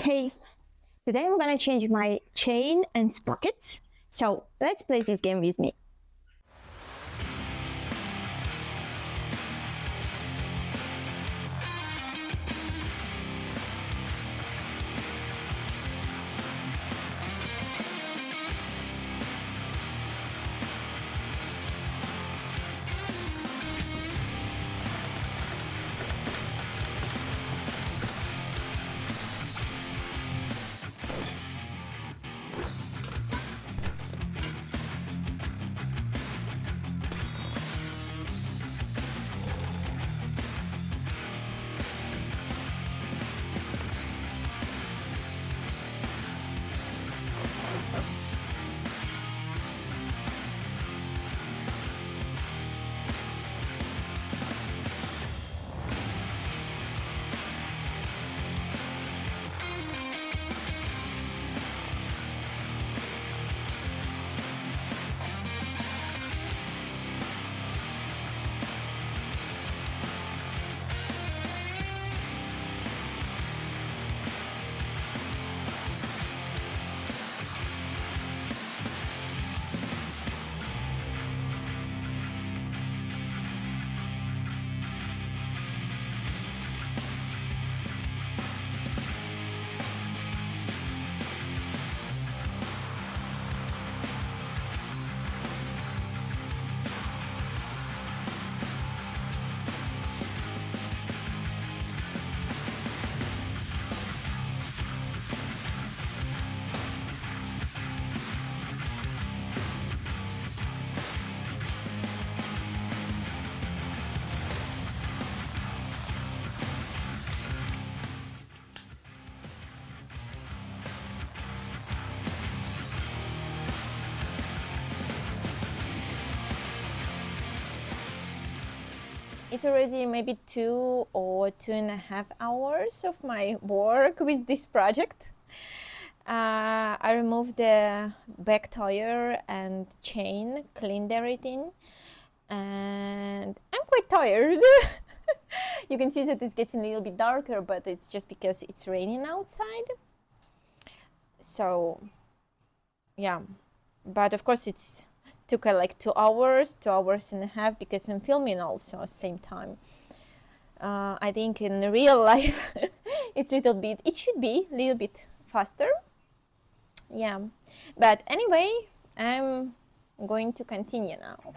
Hey, today I'm gonna change my chain and sprockets, so let's play this game with me. It's already maybe 2 or 2.5 hours of my work with this project. I removed the back tire and chain, cleaned everything, and I'm quite tired. You can see that it's getting a little bit darker, but it's just because it's raining outside. So yeah, but of course it's took like 2 hours, 2.5 hours, because I'm filming also at the same time. I think in real life it should be a little bit faster. Yeah, but anyway, I'm going to continue now.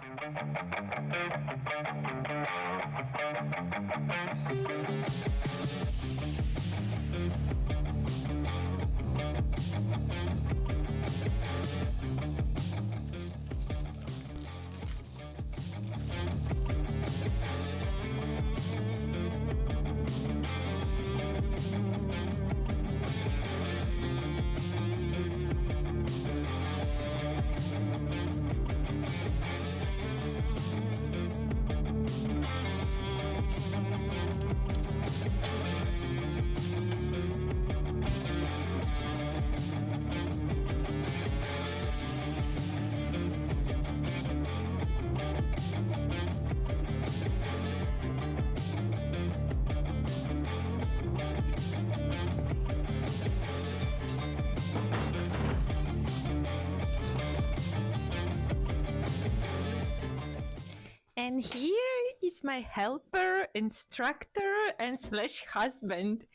And here is my helper, instructor, and / husband.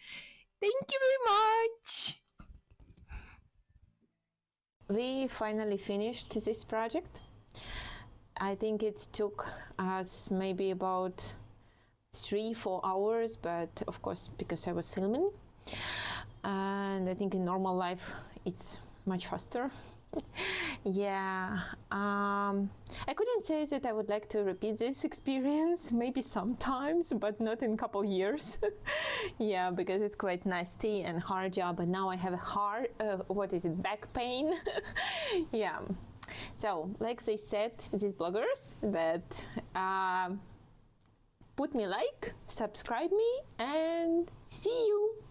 Thank you very much. We finally finished this project. I think it took us maybe about 3-4 hours, but of course because I was filming. And I think in normal life it's much faster. Yeah, I couldn't say that I would like to repeat this experience, maybe sometimes, but not in a couple years. Yeah, because it's quite nasty and hard job, and now I have a back pain. Yeah, so like they said, these bloggers, that put me like, subscribe me, and see you.